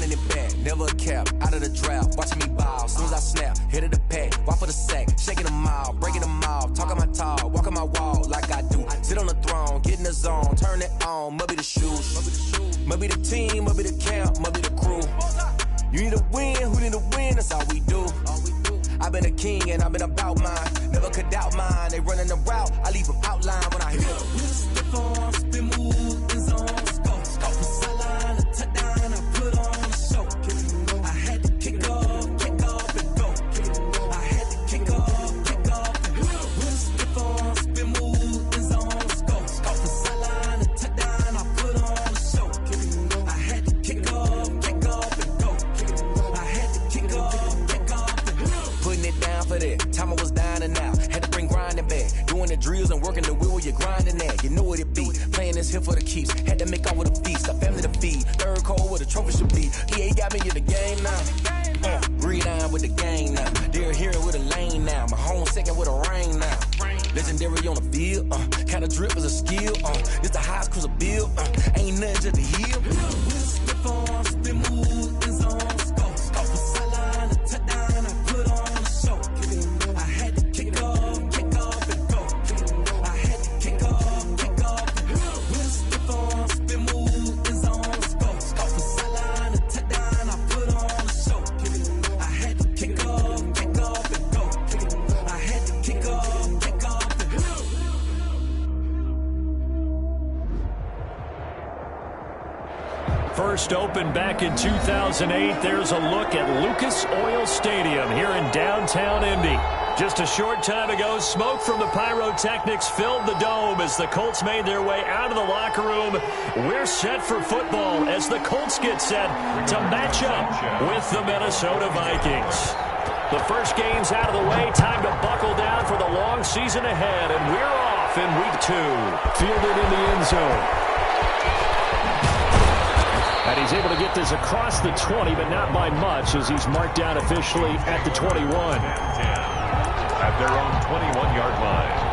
running it back, never a cap, out of the draft, watching me ball, soon as I snap, hit of the pack, walk for the sack, shaking them all, breaking them all, talking my talk, walking my wall like I do, sit on the throne, get in the zone, turn it on, must be the shoes, must be the team, must be the camp, must be the crew, you need to win, who need to win, that's all we do. I've been a king and I've been about mine, never could doubt mine, they running the route, I leave them outline when I hit them. Stiff on, spin move, in zone, scope, from sideline to touchdown, I put on a show. I had to kick off and go. I had to kick off and go. Stiff on, spin move, in zone, scope, from sideline to touchdown, I put on a show. I had to kick off and go. I had to kick off and go. Putting it down for that, time I was down and out, had to bring grinding back, doing the drills and working the wheel where you're grinding at, you know what it be, playing this here for the keeps, had to make off with a feast, a family to feed, third cold where the trophy should be, EA got me in the game now, breathe on with the game now, they're here with a lane now, my home second with a rain now, legendary on the field, kinda drip is a skill, it's the highest cruiser bill, ain't nothing just a heel, slip on, spin move, in zone, scope, from sideline to touchdown, I put on a show, I had to kick off and go, I had to kick off and go, slip on, spin move, in zone, scope, from sideline to touchdown, I put on a show, I had to kick off and go, I had to kick off and go. First opened back in 2008. There's a look at Lucas Oil Stadium here in downtown Indy. Just a short time ago, smoke from the pyrotechnics filled the dome as the Colts made their way out of the locker room. We're set for football as the Colts get set to match up with the Minnesota Vikings. The first game's out of the way. Time to buckle down for the long season ahead, and we're off in week 2. Fielded in the end zone. And he's able to get this across the 20, but not by much, as he's marked down officially at the 21. At their own 21-yard line.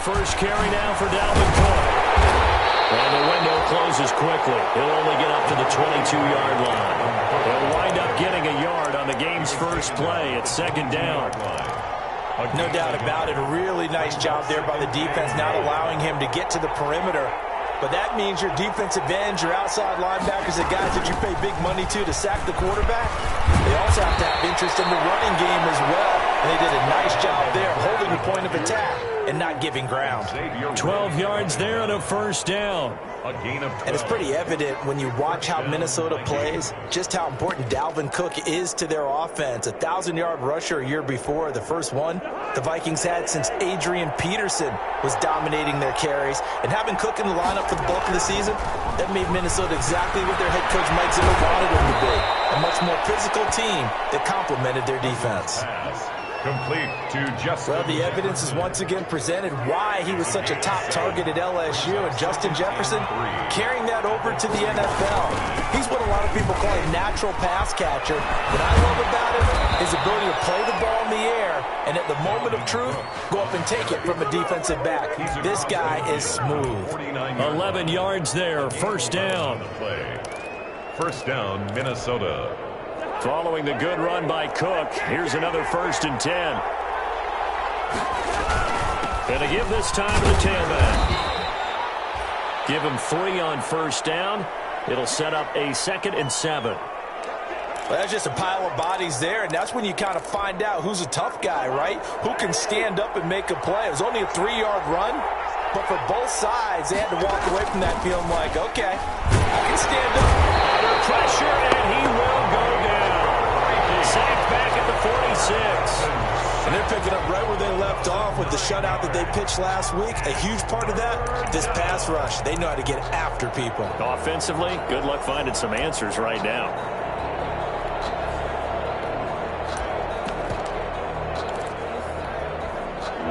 First carry now for Dalvin Cook. And the window closes quickly. He'll only get up to the 22-yard line. He'll wind up getting a yard on the game's first play. It's second down. No doubt about it. A really nice job there by the defense, not allowing him to get to the perimeter. But that means your defensive ends, your outside linebackers, the guys that you pay big money to sack the quarterback, they also have to have interest in the running game as well. And they did a nice job there holding the point of attack and not giving ground. 12 yards there and a first down. And it's pretty evident when you watch how Minnesota plays, just how important Dalvin Cook is to their offense. 1,000-yard rusher a year before, the first one the Vikings had since Adrian Peterson was dominating their carries. And having Cook in the lineup for the bulk of the season, that made Minnesota exactly what their head coach Mike Zimmer wanted them to be. A much more physical team that complemented their defense. Complete to Justin. Well, the evidence is once again presented why he was such a top target at LSU, and Justin Jefferson carrying that over to the NFL. He's what a lot of people call a natural pass catcher. What I love about him is his ability to play the ball in the air, and at the moment of truth, go up and take it from a defensive back. This guy is smooth. 11 yards there, first down. First down, Minnesota. Following the good run by Cook, here's another 1st and 10. Gonna give this time to the tailback. Give him 3 on first down. It'll set up a 2nd and 7. Well, that's just a pile of bodies there, and that's when you kind of find out who's a tough guy, right? Who can stand up and make a play. It was only a 3-yard run, but for both sides, they had to walk away from that feeling like, okay, I can stand up. Under pressure, and he will go down. Sacked back at the 46. And they're picking up right where they left off with the shutout that they pitched last week. A huge part of that, this pass rush. They know how to get after people. Offensively, good luck finding some answers right now.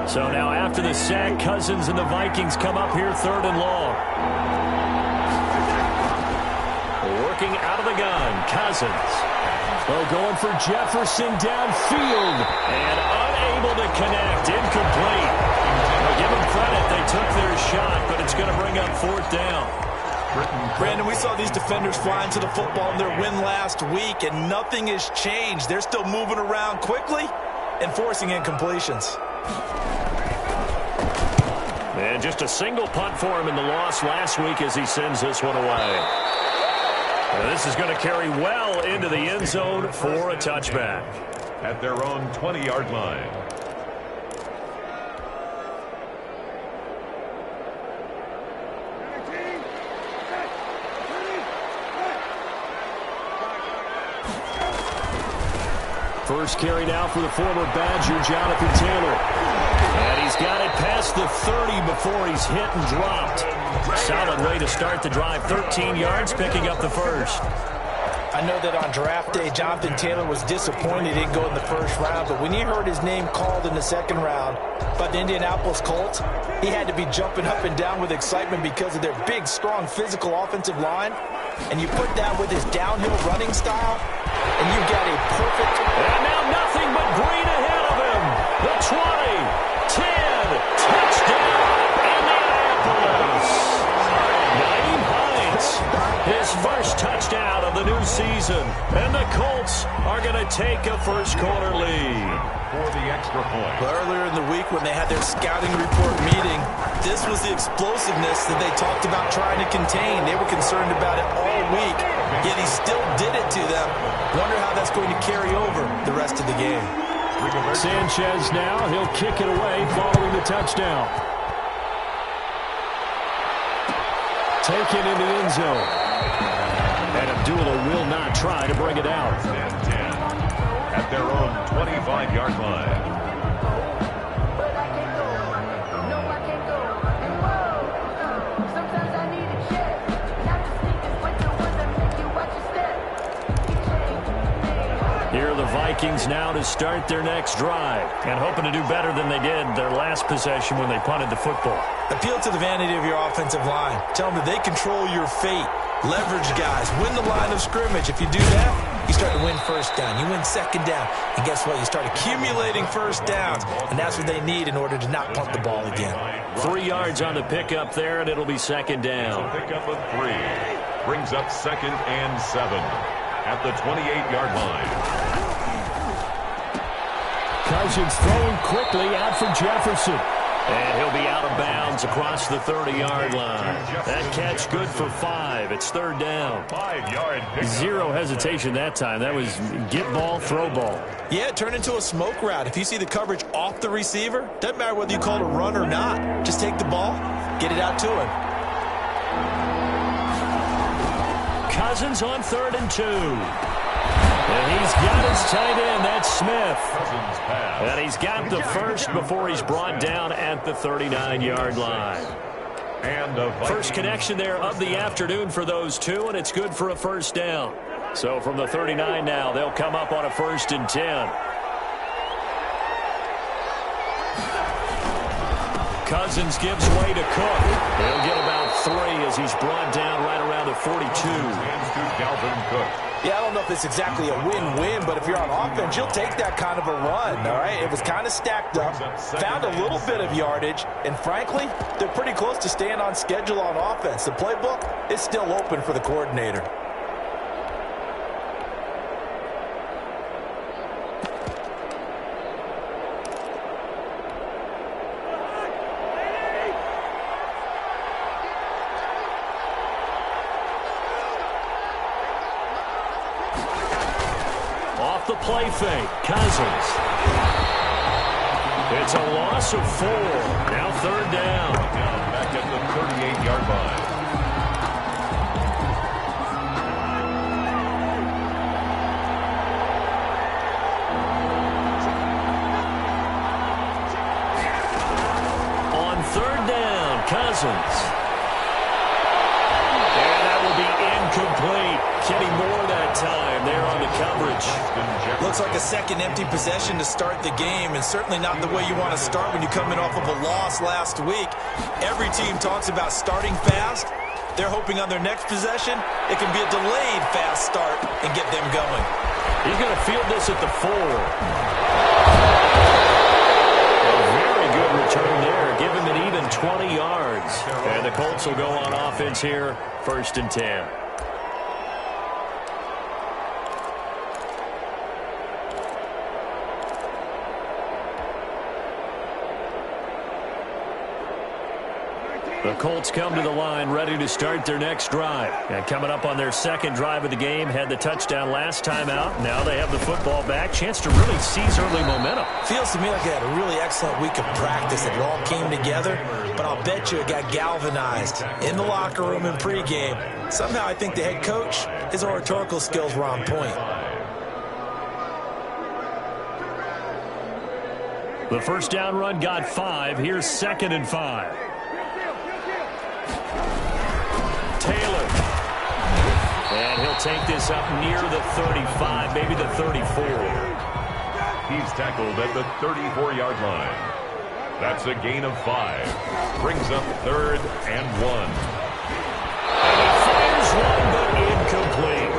So now after the sack, Cousins and the Vikings come up here 3rd and long. Working out of the gun, Cousins. Oh, going for Jefferson downfield. And unable to connect. Incomplete. Well, give them credit. They took their shot, but it's going to bring up 4th down. Brandon, we saw these defenders flying to the football in their win last week, and nothing has changed. They're still moving around quickly and forcing incompletions. And just a single punt for him in the loss last week as he sends this one away. And this is going to carry well into the end zone for a touchback. At their own 20-yard line. First carry now for the former Badger, Jonathan Taylor. And he's got it past the 30 before he's hit and dropped. Solid way to start the drive. 13 yards, picking up the first. I know that on draft day, Jonathan Taylor was disappointed he didn't go in the first round, but when he heard his name called in the 2nd round by the Indianapolis Colts, he had to be jumping up and down with excitement because of their big, strong, physical offensive line. And you put that with his downhill running style, and you've got a perfect... And now nothing but green ahead of him. The 20, 10, touchdown, Indianapolis. Naeem Hines, his first touchdown of the new season. And the Colts are going to take a first-quarter lead. For the extra point. But earlier in the week when they had their scouting report meeting, this was the explosiveness that they talked about trying to contain. They were concerned about it all week, yet he still did it to them. Wonder how that's going to carry over the rest of the game. Sanchez now, he'll kick it away following the touchdown. Taken in the end zone. And Abdullah will not try to bring it out. At their own 25-yard line. Here are the Vikings now to start their next drive and hoping to do better than they did their last possession when they punted the football. Appeal to the vanity of your offensive line. Tell them that they control your fate. Leverage guys. Win the line of scrimmage. If you do that, you start to win first down. You win second down. And guess what? You start accumulating first downs. And that's what they need in order to not punt the ball again. 3 yards on the pickup there, and it'll be second down. So pickup of 3. Brings up 2nd and 7. At the 28-yard line. Cousins throwing quickly out for Jefferson. And he'll be out of bounds across the 30-yard line. That catch good for 5. It's 3rd down. 5-yard pickup. Zero hesitation that time. That was get ball, throw ball. Yeah, it turned into a smoke route. If you see the coverage off the receiver, doesn't matter whether you call it a run or not. Just take the ball, get it out to him. Cousins on 3rd and 2. And he's got his tight end. That's Smith. And he's got the first before he's brought down at the 39-yard line. And first connection there of the afternoon for those two, and it's good for a first down. So from the 39 now, they'll come up on a 1st and 10. Cousins gives way to Cook. He'll get about 3 as he's brought down right around the 42. Yeah, I don't know if it's exactly a win-win, but if you're on offense, you'll take that kind of a run, all right? It was kind of stacked up, found a little bit of yardage, and frankly, they're pretty close to staying on schedule on offense. The playbook is still open for the coordinator. The play fake, Cousins. It's a loss of 4. Now 3rd down. Back at the 38-yard line. On 3rd down, Cousins. And that will be incomplete. Kenny Moore, that that time there on the coverage. Looks like a second empty possession to start the game, and certainly not the way you want to start when you come in off of a loss last week. Every team talks about starting fast. They're hoping on their next possession, it can be a delayed fast start and get them going. He's going to field this at the 4. A very good return there. Give him an even 20 yards. And the Colts will go on offense here, 1st and 10. The Colts come to the line ready to start their next drive. And coming up on their second drive of the game, had the touchdown last time out. Now they have the football back. Chance to really seize early momentum. Feels to me like they had a really excellent week of practice. It all came together, but I'll bet you it got galvanized in the locker room in pregame. Somehow I think the head coach, his oratorical skills were on point. The first down run got 5. Here's 2nd and 5. Taylor. And he'll take this up near the 35, maybe the 34. He's tackled at the 34-yard line. That's a gain of 5. Brings up 3rd and 1. And he fires one, but incomplete.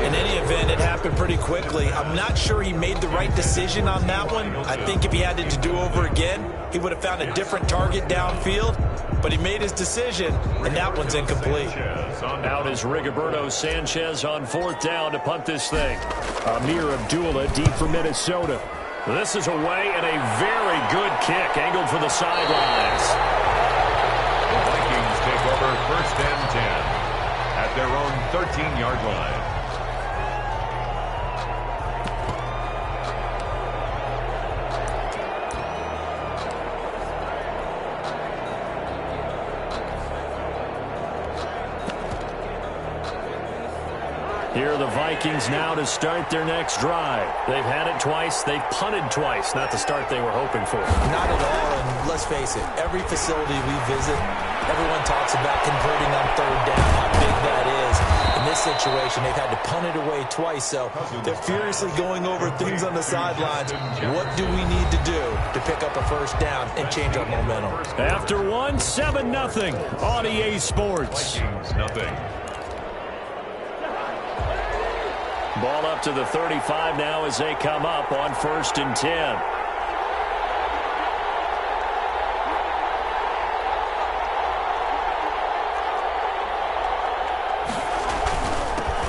In any event, it happened pretty quickly. I'm not sure he made the right decision on that one. I think if he had it to do over again, he would have found a different target downfield. But he made his decision, and that one's incomplete. Out is Rigoberto Sanchez on 4th down to punt this thing. Amir Abdullah deep for Minnesota. This is away and a very good kick angled for the sidelines. The Vikings take over 1st and 10 at their own 13-yard line. Here are the Vikings now to start their next drive. They've had it twice. They've punted twice. Not the start they were hoping for. Not at all, and let's face it, every facility we visit, everyone talks about converting on 3rd down, how big that is. In this situation, they've had to punt it away twice, so they're furiously going over things on the sidelines. What do we need to do to pick up a 1st down and change our momentum? After 7-0 on EA Sports. Vikings nothing. Ball up to the 35 now as they come up on 1st and 10.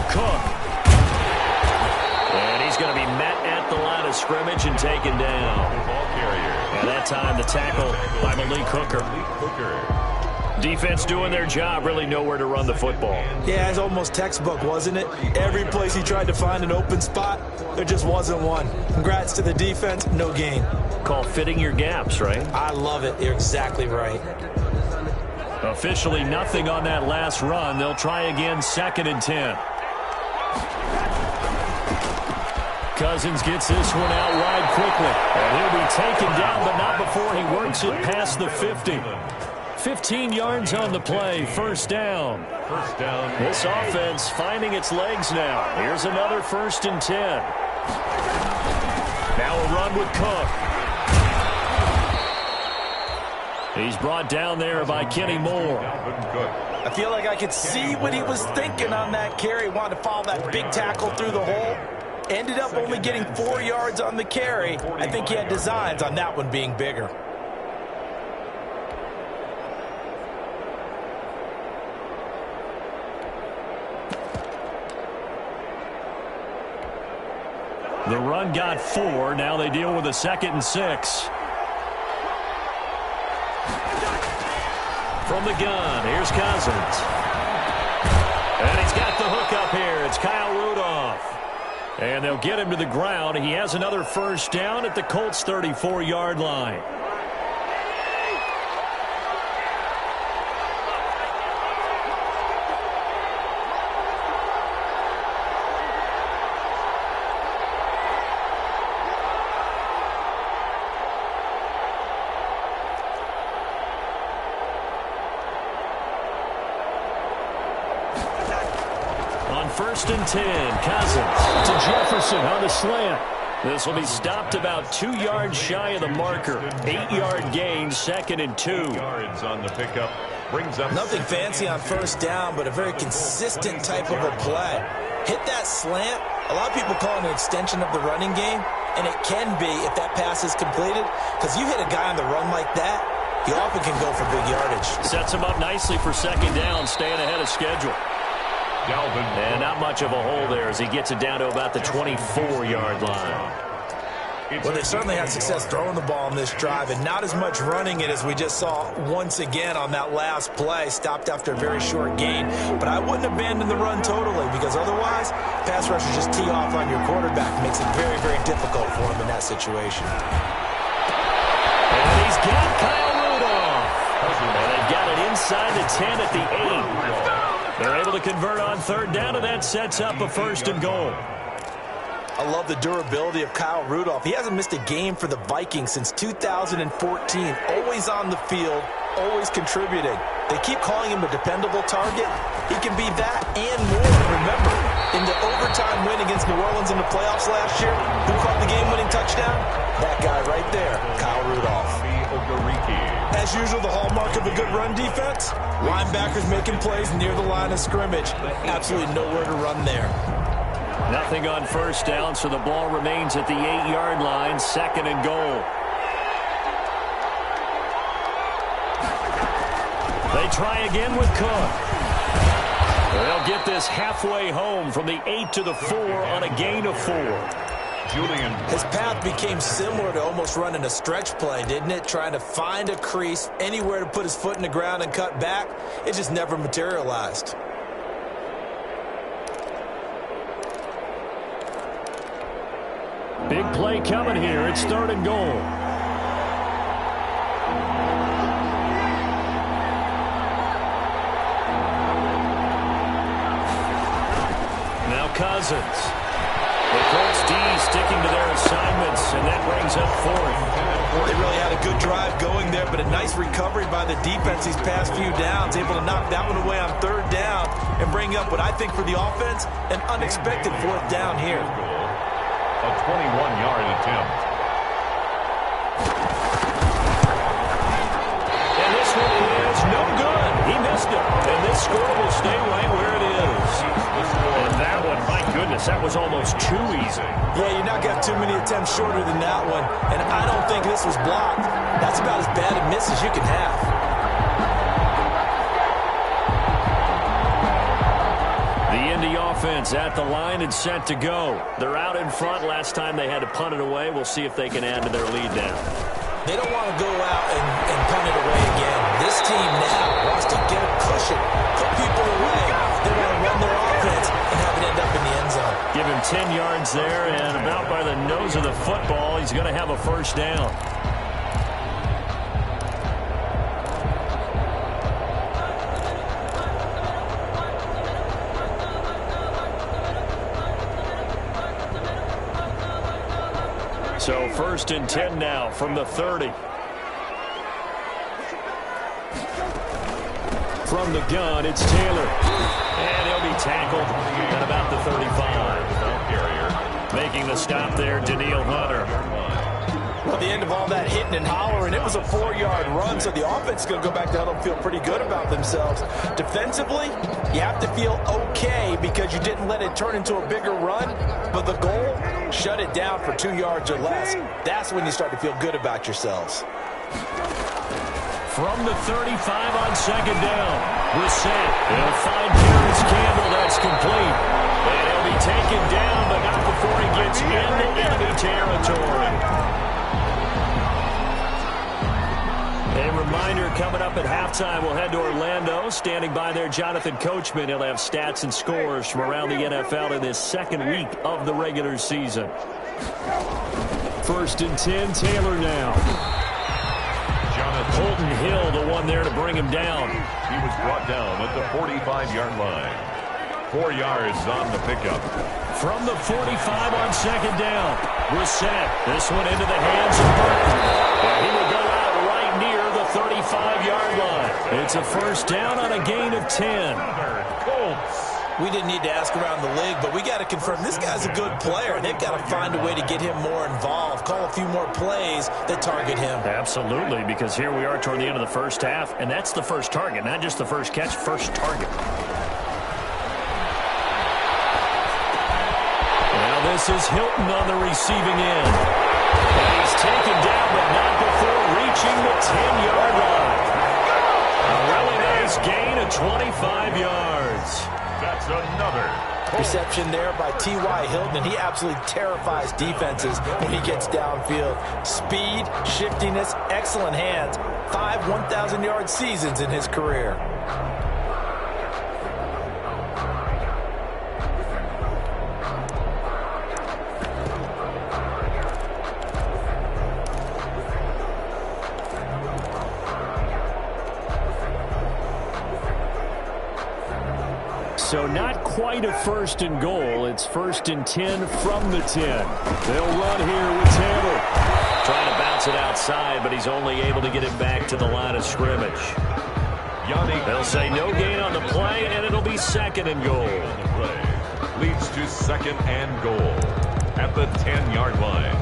Cook. And he's going to be met at the line of scrimmage and taken down. And that time the tackle by Malik Hooker. Defense doing their job, really nowhere to run the football. Yeah, it's almost textbook, wasn't it? Every place he tried to find an open spot, there just wasn't one. Congrats to the defense, no gain. Called fitting your gaps, right? I love it. You're exactly right. Officially nothing on that last run. They'll try again, 2nd and 10. Cousins gets this one out wide quickly. And he'll be taken down, but not before he works it past the 50. 15 yards on the play, 1st down. This offense finding its legs now. Here's another 1st and 10. Now a run with Cook. He's brought down there by Kenny Moore. I feel like I could see what he was thinking on that carry. Wanted to follow that big tackle through the hole. Ended up only getting 4 yards on the carry. I think he had designs on that one being bigger. The run got 4. Now they deal with a 2nd and 6. From the gun, here's Cousins. And he's got the hook up here. It's Kyle Rudolph. And they'll get him to the ground. He has another 1st down at the Colts' 34-yard line. first and 10. Cousins to Jefferson on the slant. This will be stopped about 2 yards shy of the marker. 8-yard gain, 2nd and 2. Yards on the pickup. Brings up nothing fancy on first down, but a very consistent type of a play. Hit that slant. A lot of people call it an extension of the running game, and it can be if that pass is completed, because you hit a guy on the run like that, he often can go for big yardage. Sets him up nicely for 2nd down, staying ahead of schedule. Dalvin. And not much of a hole there as he gets it down to about the 24-yard line. Well, they certainly had success throwing the ball on this drive, and not as much running it as we just saw once again on that last play. Stopped after a very short gain. But I wouldn't abandon the run totally, because otherwise, pass rushers just tee off on your quarterback. Makes it very, very difficult for him in that situation. And he's got Kyle Rudolph. And they've got it inside the 10 at the 8. They're able to convert on 3rd down, and that sets up a 1st and goal. I love the durability of Kyle Rudolph. He hasn't missed a game for the Vikings since 2014. Always on the field, always contributing. They keep calling him a dependable target. He can be that and more. Remember, in the overtime win against New Orleans in the playoffs last year, who caught the game-winning touchdown? That guy right there, Kyle Rudolph. As usual, the hallmark of a good run defense, linebackers making plays near the line of scrimmage. Absolutely nowhere to run there. Nothing on 1st down, so the ball remains at the 8-yard line, 2nd and goal. They try again with Cook. They'll get this halfway home from the 8 to the 4 on a gain of 4. Julian. His path became similar to almost running a stretch play, didn't it? Trying to find a crease, anywhere to put his foot in the ground and cut back. It just never materialized. Big play coming here. It's 3rd and goal. Now Cousins. The Colts D sticking to their assignments, and that brings up 4th. They really had a good drive going there, but a nice recovery by the defense these past few downs, able to knock that one away on 3rd down and bring up what I think for the offense, an unexpected 4th down here. A 21-yard attempt. And this one is no good. He missed it. And this score will stay right where it is. And that one, my goodness, that was almost too easy. Yeah, you're not going to have too many attempts shorter than that one. And I don't think this was blocked. That's about as bad a miss as you can have. The Indy offense at the line and set to go. They're out in front. Last time they had to punt it away. We'll see if they can add to their lead now. They don't want to go out and punt it away again. This team now wants to get a cushion, put people away. They want to run their offense and have it end up in the end zone. Give him 10 yards there, and about by the nose of the football, he's going to have a 1st down. So 1st and 10 now from the 30. From the gun, it's Taylor. And he'll be tackled at about the 35. Making the stop there, Daniil Hunter. Well, the end of all that hitting and hollering, it was a 4-yard run, so the offense is going to go back down and feel pretty good about themselves. Defensively, you have to feel okay because you didn't let it turn into a bigger run, but the goal, shut it down for 2 yards or less. That's when you start to feel good about yourselves. From the 35 on 2nd down, Brissett. He'll find Terrence Campbell. That's complete. And he'll be taken down, but not before he gets into enemy territory. A reminder, coming up at halftime, we'll head to Orlando. Standing by there, Jonathan Coachman. He'll have stats and scores from around the NFL in this 2nd week of the regular season. 1st and 10, Taylor now. Holton Hill, the one there to bring him down. He was brought down at the 45-yard line. 4 yards on the pickup. From the 45 on 2nd down, Brissett. This one into the hands of Burton. He will go out right near the 35-yard line. It's a 1st down on a gain of 10. Colts. We didn't need to ask around the league, but we got to confirm this guy's a good player. They've got to find a way to get him more involved, call a few more plays that target him. Absolutely, because here we are toward the end of the first half, and that's the first target, not just the first catch, first target. Now this is Hilton on the receiving end. And he's taken down, but not before reaching the 10-yard line. A really nice gain of 25 yards. That's another Reception there by T.Y. Hilton, and he absolutely terrifies defenses when he gets downfield. Speed, shiftiness, excellent hands. 5 1,000-yard seasons in his career. So not quite a first and goal. It's first and 10 from the 10. They'll run here with Taylor. Trying to bounce it outside, but he's only able to get it back to the line of scrimmage. They'll say no gain on the play, and it'll be second and goal. Leads to second and goal at the 10-yard line.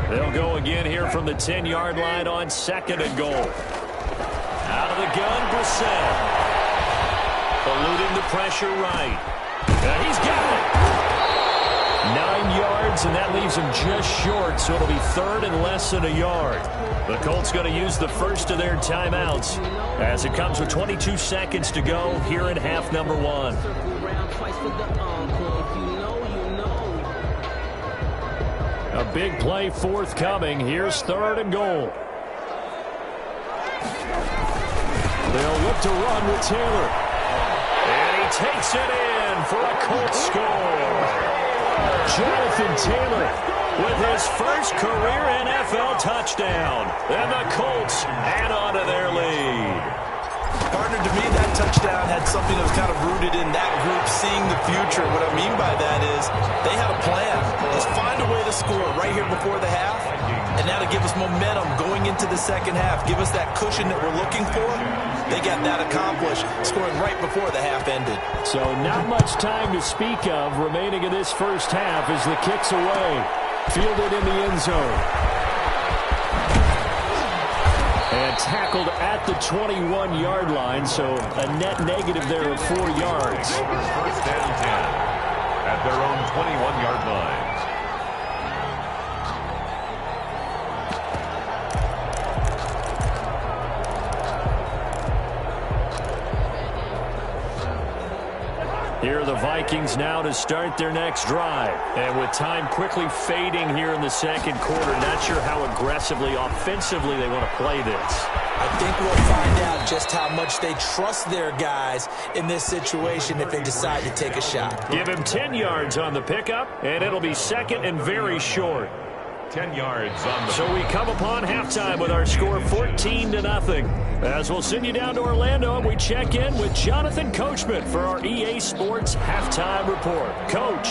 They'll go again here from the 10-yard line on second and goal. Out of the gun, Brissett. Eluding the pressure right. He's got it. 9 yards, and that leaves him just short, so it'll be third and less than a yard. The Colts going to use the first of their timeouts as it comes with 22 seconds to go here in half number 1. A big play forthcoming. Here's third and goal. They'll look to run with Taylor. And he takes it in for a Colts score. Jonathan Taylor with his first career NFL touchdown. And the Colts add on to their lead. Partner, to me, that touchdown had something that was kind of rooted in that group seeing the future. What I mean by that is they had a plan. Let's find a way to score right here before the half, and now to give us momentum going into the second half. Give us that cushion that we're looking for. They got that accomplished, scoring right before the half ended. So not much time to speak of remaining in this first half as the kick's away. Fielded in the end zone. And tackled at the 21-yard line, so a net negative there of 4 yards. First and 10 at their own 21-yard line. Here are the Vikings now to start their next drive. And with time quickly fading here in the second quarter, not sure how aggressively, offensively they want to play this. I think we'll find out just how much they trust their guys in this situation if they decide to take a shot. Give him 10 yards on the pickup, and it'll be second and very short. 10 yards on the... So we come upon halftime with our score 14-0. As we'll send you down to Orlando, and we check in with Jonathan Coachman for our EA Sports Halftime Report. Coach.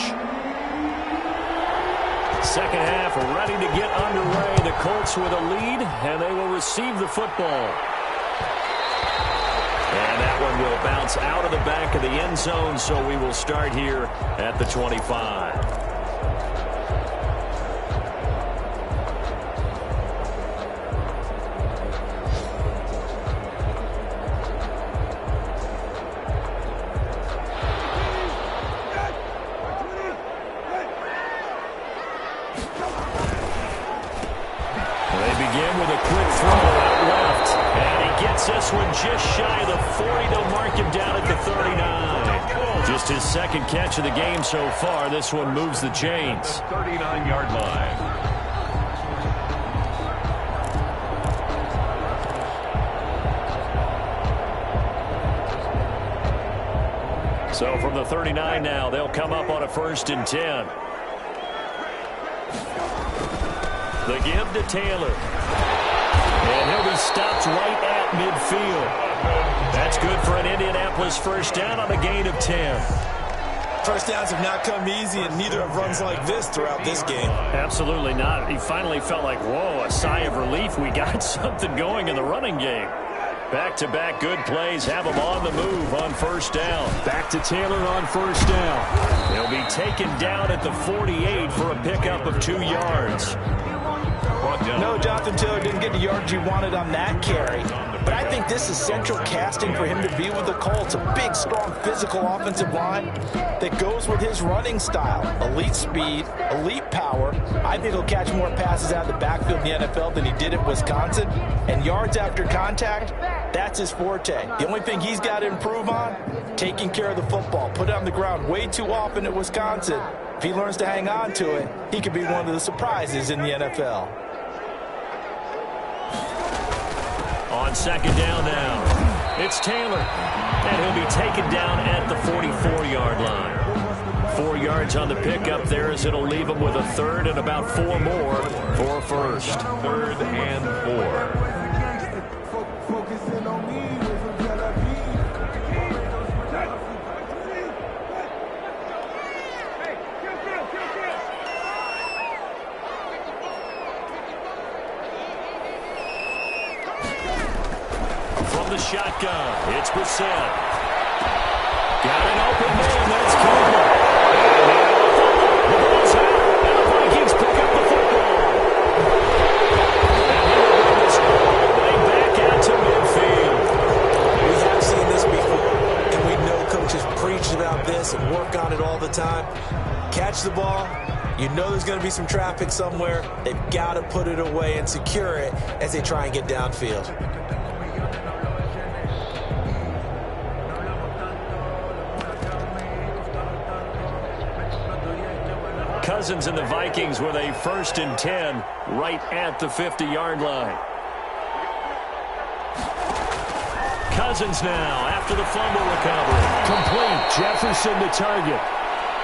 Second half ready to get underway. The Colts with a lead, and they will receive the football. And that one will bounce out of the back of the end zone, so we will start here at the 25. This one just shy of the 40. They'll mark him down at the 39. Just his second catch of the game so far. This one moves the chains. 39-yard line. So from the 39 now, they'll come up on a first and 10. The give to Taylor. And he'll be stopped right at midfield. That's good for an Indianapolis first down on a gain of 10. First downs have not come easy, and neither have runs like this throughout this game. Absolutely not. He finally felt like, whoa, a sigh of relief. We got something going in the running game. Back-to-back good plays have him on the move on first down. Back to Taylor on first down. He'll be taken down at the 48 for a pickup of 2 yards. No, Jonathan Taylor didn't get the yards he wanted on that carry. But I think this is central casting for him to be with the Colts. A big, strong, physical offensive line that goes with his running style. Elite speed, elite power. I think he'll catch more passes out of the backfield in the NFL than he did at Wisconsin. And yards after contact, that's his forte. The only thing he's got to improve on, taking care of the football. Put it on the ground way too often at Wisconsin. If he learns to hang on to it, he could be one of the surprises in the NFL. On second down now, it's Taylor, and he'll be taken down at the 44-yard line. 4 yards on the pickup there as it'll leave him with a third and about 4 more for a first. 3rd and 4. The shotgun. It's Brissett. Got an open man. That's Campbell. The ball's out. And the Vikings pick up the football. And here we go this way back out to midfield. We have seen this before, and we know coaches preach about this and work on it all the time. Catch the ball. You know there's going to be some traffic somewhere. They've got to put it away and secure it as they try and get downfield. Cousins and the Vikings with a 1st and 10 right at the 50-yard line. Cousins now after the fumble recovery. Complete. Jefferson the target.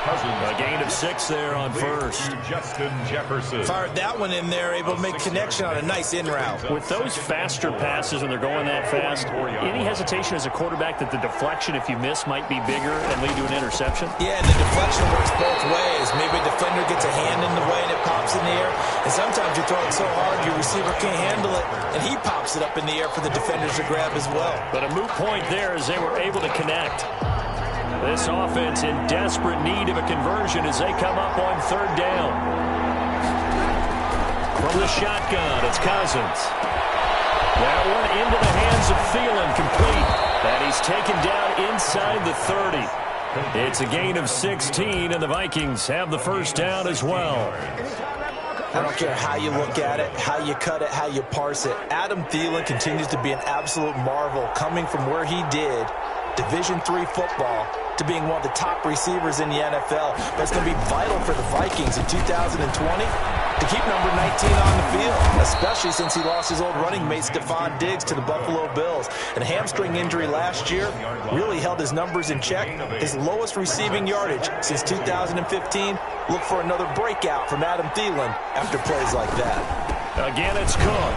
A gain of 6 there on first. Justin Jefferson. Fired that one in there, able to make connection on a nice in route. With those faster passes and they're going that fast, any hesitation as a quarterback that the deflection, if you miss, might be bigger and lead to an interception? Yeah, and the deflection works both ways. Maybe a defender gets a hand in the way and it pops in the air. And sometimes you throw it so hard your receiver can't handle it, and he pops it up in the air for the defenders to grab as well. But a moot point there as they were able to connect. This offense in desperate need of a conversion as they come up on 3rd down. From the shotgun, it's Cousins. That one into the hands of Thielen, complete. And he's taken down inside the 30. It's a gain of 16, and the Vikings have the 1st down as well. I don't care how you look at it, how you cut it, how you parse it. Adam Thielen continues to be an absolute marvel coming from where he did, Division III football, to being one of the top receivers in the NFL. But it's going to be vital for the Vikings in 2020 to keep number 19 on the field, especially since he lost his old running mate Stephon Diggs to the Buffalo Bills. And a hamstring injury last year really held his numbers in check. His lowest receiving yardage since 2015. Look for another breakout from Adam Thielen after plays like that. Again, it's Cook.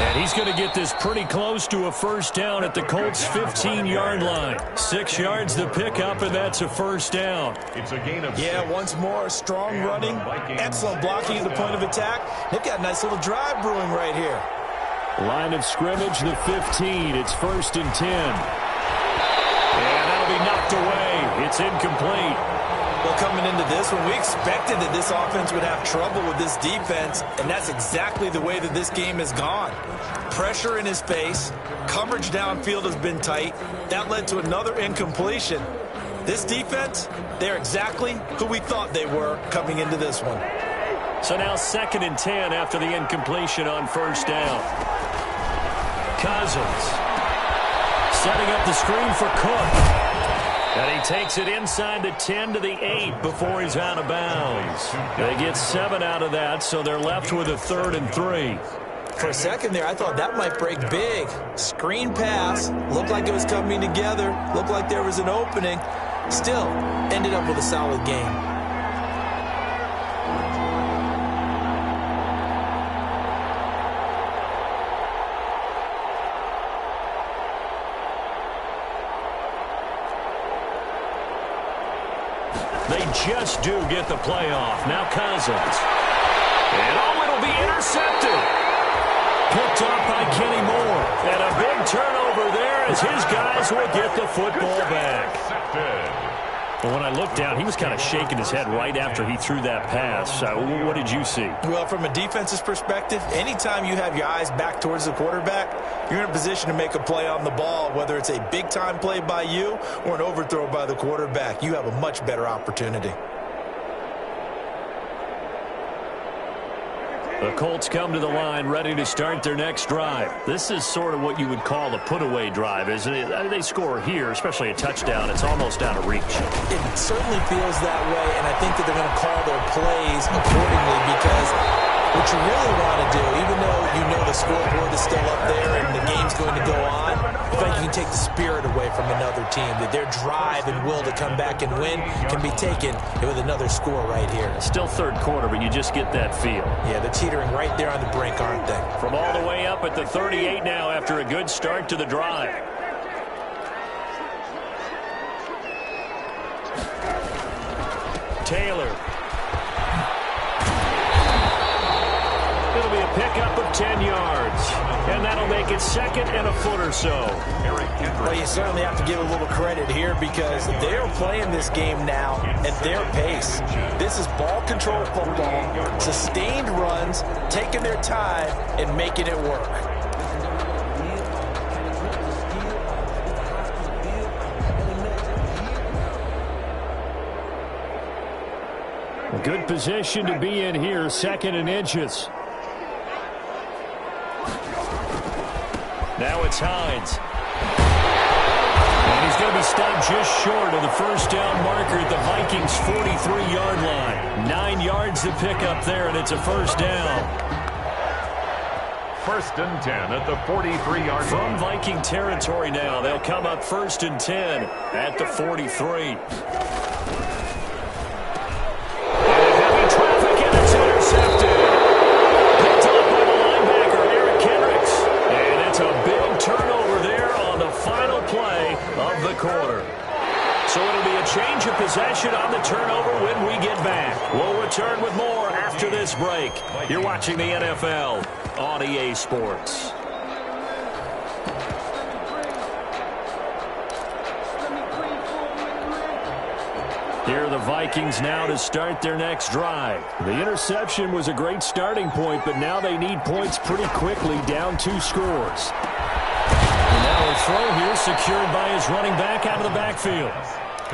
And he's going to get this pretty close to a 1st down at the Colts' 15-yard line. 6 yards the pickup, and that's a 1st down. It's a gain of 6. Yeah, once more, strong running, excellent blocking at the point of attack. They've got a nice little drive brewing right here. Line of scrimmage, the 15. It's 1st and 10. And that'll be knocked away. It's incomplete. Well, coming into this one, we expected that this offense would have trouble with this defense, and that's exactly the way that this game has gone. Pressure in his face, coverage downfield has been tight. That led to another incompletion. This defense, they're exactly who we thought they were coming into this one. So now 2nd and 10 after the incompletion on 1st down. Cousins setting up the screen for Cook. And he takes it inside the 10 to the 8 before he's out of bounds. They get 7 out of that, so they're left with a 3rd and 3. For a second there, I thought that might break big. Screen pass, looked like it was coming together, looked like there was an opening. Still, ended up with a solid game. They just do get the playoff. Now Cousins. And it'll be intercepted. Picked up by Kenny Moore. And a big turnover there as his guys will get the football back. But when I looked down, he was kind of shaking his head right after he threw that pass. What did you see? Well, from a defense's perspective, anytime you have your eyes back towards the quarterback, you're in a position to make a play on the ball, whether it's a big-time play by you or an overthrow by the quarterback. You have a much better opportunity. The Colts come to the line ready to start their next drive. This is sort of what you would call a put-away drive, isn't it? They score here, especially a touchdown. It's almost out of reach. It certainly feels that way, and I think that they're going to call their plays accordingly because what you really want to do, even though you know the scoreboard is still up there and the game's going to go on, I think you can take the spirit away from another team, that their drive and will to come back and win can be taken with another score right here. Still third quarter, but you just get that feel. Yeah, they're teetering right there on the brink, aren't they? From all the way up at the 38 now after a good start to the drive. Taylor. It'll be a pickup of 10 yards. And that'll make it second and a foot or so. Well, you certainly have to give a little credit here because they're playing this game now at their pace. This is ball control football, sustained runs, taking their time and making it work. A good position to be in here, second and inches. Now it's Hines. And he's going to be stopped just short of the first down marker at the Vikings' 43-yard line. 9 yards to pick up there, and it's a first down. First and 10 at the 43-yard line. From Viking territory now, they'll come up first and 10 at the 43. Quarter. So it'll be a change of possession on the turnover when we get back. We'll return with more after this break. You're watching the NFL on EA Sports. Here are the Vikings now to start their next drive. The interception was a great starting point, but now they need points pretty quickly, down 2 scores. Now a throw here secured by his running back out of the backfield.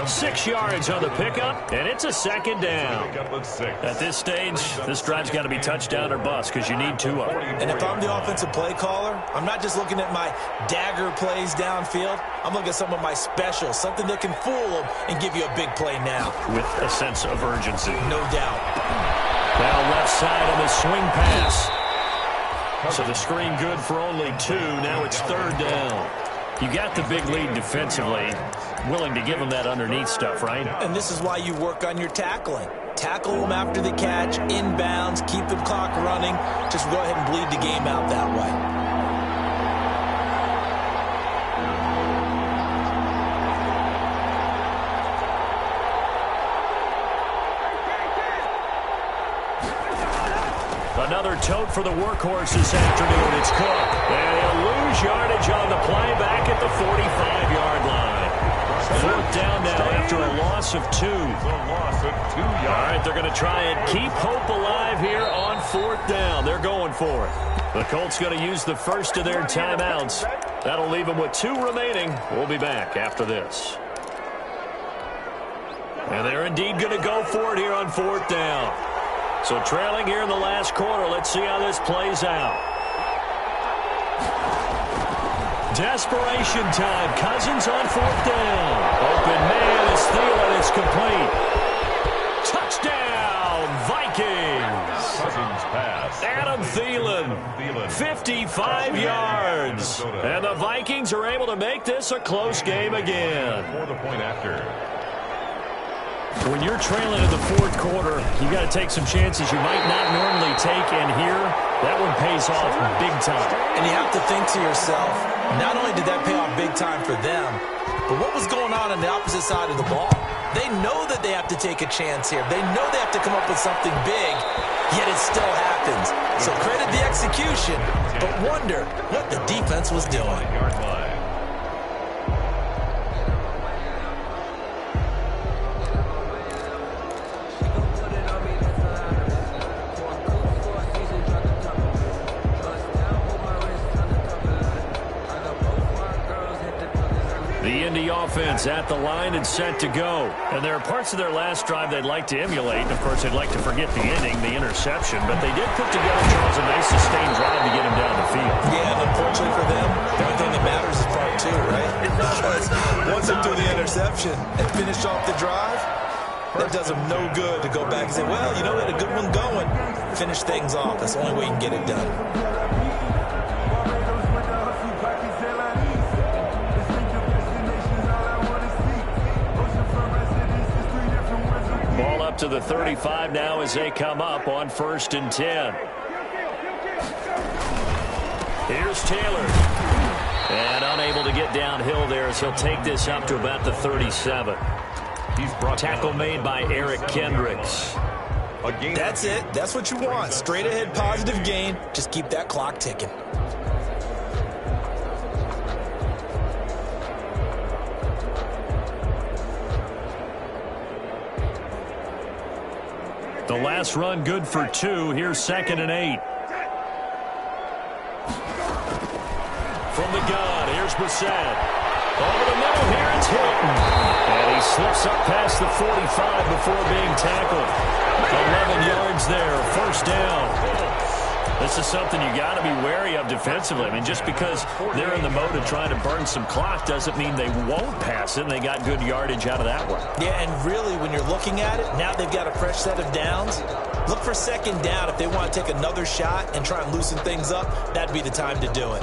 6 yards on the pickup, and it's a second down. At this stage, this drive's got to be touchdown or bust because you need 2 of them. And if I'm the offensive play caller, I'm not just looking at my dagger plays downfield. I'm looking at some of my specials, something that can fool them and give you a big play now. With a sense of urgency. No doubt. Now left side on the swing pass. So the screen good for only 2. Now it's third down. You got the big lead defensively. Willing to give them that underneath stuff, right? And this is why you work on your tackling. Tackle them after the catch, inbounds, keep the clock running. Just go ahead and bleed the game out that way. Another tote for the workhorse this afternoon. It's Cook. And he'll lose yardage on the play back at the 45-yard line. Fourth down now after a loss of 2. All right, they're going to try and keep hope alive here on fourth down. They're going for it. The Colts going to use the first of their timeouts. That'll leave them with 2 remaining. We'll be back after this. And they're indeed going to go for it here on fourth down. So trailing here in the last quarter. Let's see how this plays out. Desperation time. Cousins on fourth down. Open man is Thielen. It's complete. Touchdown, Vikings. Cousins pass. Adam Thielen, 55 yards. And the Vikings are able to make this a close game again. For the point after. When you're trailing in the fourth quarter, you got to take some chances you might not normally take, and here, that one pays off big time. And you have to think to yourself, not only did that pay off big time for them, but what was going on the opposite side of the ball? They know that they have to take a chance here. They know they have to come up with something big, yet it still happens. So credit the execution, but wonder what the defense was doing. The Indy offense at the line and set to go. And there are parts of their last drive they'd like to emulate. Of course, they'd like to forget the inning, the interception. But they did put together, Charles, a nice sustained drive to get him down the field. Yeah, and unfortunately for them, the only thing that matters is part two, right? Because once they do the interception and finish off the drive, that does them no good to go back and say, well, you know, we had a good one going. Finish things off. That's the only way you can get it done. Ball up to the 35 now as they come up on 1st and 10. Here's Taylor. And unable to get downhill there as he'll take this up to about the 37. Tackle made by Eric Kendricks. That's it. That's what you want. Straight ahead positive gain. Just keep that clock ticking. The last run good for 2. Here's 2nd and 8. From the gun, here's Brissett. Over the middle, here it's Hilton. And he slips up past the 45 before being tackled. 11 yards there, 1st down. This is something you got to be wary of defensively. I mean, just because they're in the mode of trying to burn some clock doesn't mean they won't pass it, and they got good yardage out of that one. Yeah, and really, when you're looking at it, now they've got a fresh set of downs. Look for 2nd down. If they want to take another shot and try and loosen things up, that'd be the time to do it.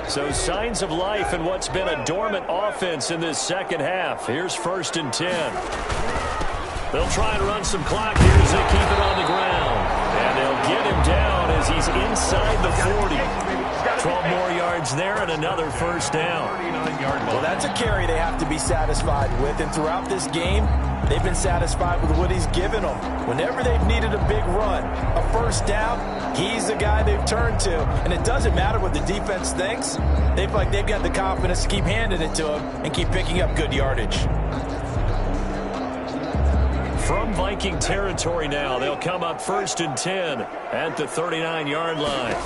So signs of life in what's been a dormant offense in this second half. Here's 1st and 10. They'll try and run some clock here as they keep it on the ground. And they'll get him down as he's inside the 40. 12 more yards there and another 1st down. Well, that's a carry they have to be satisfied with. And throughout this game, they've been satisfied with what he's given them. Whenever they've needed a big run, a 1st down, he's the guy they've turned to. And it doesn't matter what the defense thinks. They've got the confidence to keep handing it to him and keep picking up good yardage. From Viking territory now, they'll come up 1st and 10 at the 39-yard line.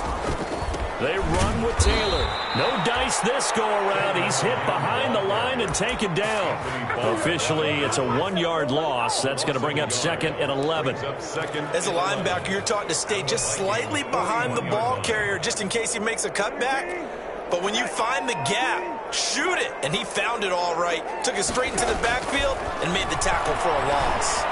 They run with Taylor. No dice this go-around. He's hit behind the line and taken down. Officially, it's a 1-yard loss. That's going to bring up 2nd and 11. As a linebacker, you're taught to stay just slightly behind the ball carrier just in case he makes a cutback. But when you find the gap, shoot it. And he found it all right. Took it straight into the backfield and made the tackle for a loss.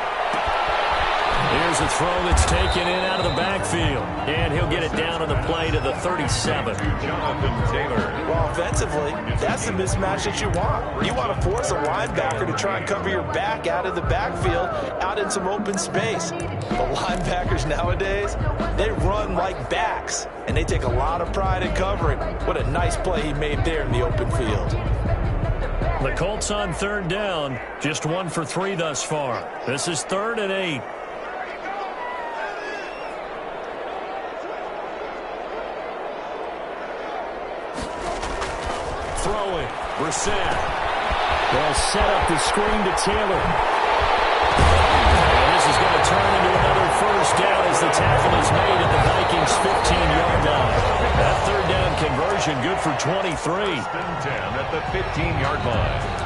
Here's a throw that's taken in out of the backfield. And he'll get it down on the play to the 37. Jonathan Taylor. Well, offensively, that's the mismatch that you want. You want to force a linebacker to try and cover your back out of the backfield, out in some open space. But linebackers nowadays, they run like backs, and they take a lot of pride in covering. What a nice play he made there in the open field. The Colts on 3rd down, just 1 for 3 thus far. This is 3rd and 8. Throwing, Brissett. They'll set up the screen to Taylor. And this is going to turn into another 1st down as the tackle is made at the Vikings' 15-yard line. That 3rd down conversion good for 23. 10 at the 15-yard line.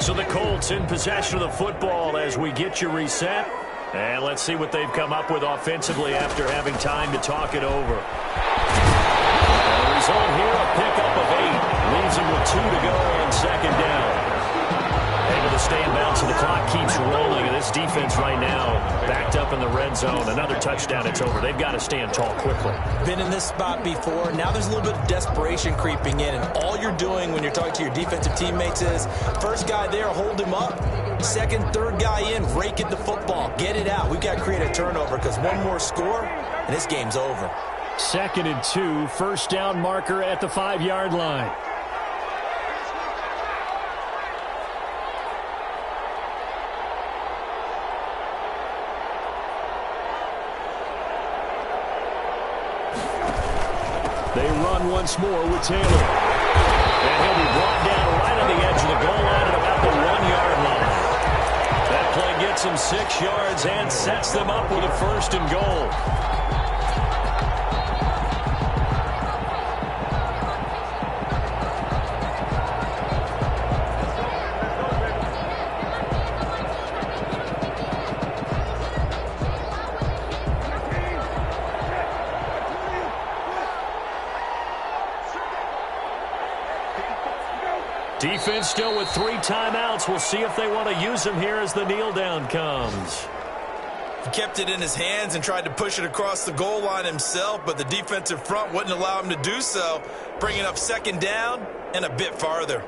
So the Colts in possession of the football as we get you reset. And let's see what they've come up with offensively after having time to talk it over. And the result here, a pickup of 8. Leaves them with 2 to go on 2nd down. Able to stay in bounds So the clock keeps rolling, and this defense right now backed up in the red zone. Another touchdown, it's over. They've got to stand tall quickly. Been in this spot before. Now there's a little bit of desperation creeping in, and all you're doing when you're talking to your defensive teammates is first guy there, hold him up. Second, third guy in, rake at the football. Get it out. We've got to create a turnover because one more score, and this game's over. 2nd and 2, first down marker at the 5-yard line. They run once more with Taylor. And he'll be brought down right on the edge of the goal line at about the 1-yard line. That play gets him 6 yards and sets them up with a 1st and goal. Defense still with 3 timeouts. We'll see if they want to use them here as the kneel down comes. He kept it in his hands and tried to push it across the goal line himself, but the defensive front wouldn't allow him to do so, bringing up 2nd down and a bit farther.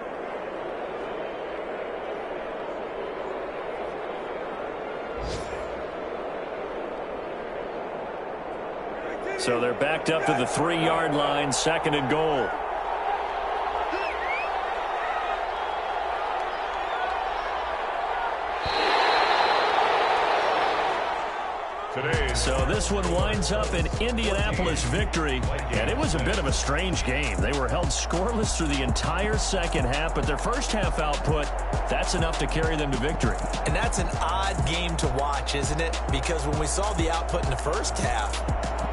So they're backed up to the 3-yard line, 2nd and goal. So this one winds up an Indianapolis victory, and it was a bit of a strange game. They were held scoreless through the entire second half, but their first half output, that's enough to carry them to victory. And that's an odd game to watch, isn't it? Because when we saw the output in the first half,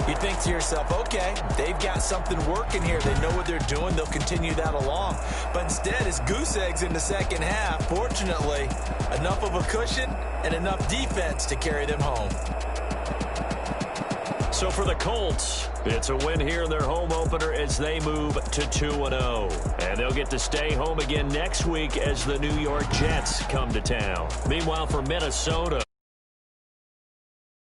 you think to yourself, okay, they've got something working here. They know what they're doing. They'll continue that along. But instead, it's goose eggs in the second half. Fortunately, enough of a cushion and enough defense to carry them home. So for the Colts, it's a win here in their home opener as they move to 2-0. And they'll get to stay home again next week as the New York Jets come to town. Meanwhile, for Minnesota,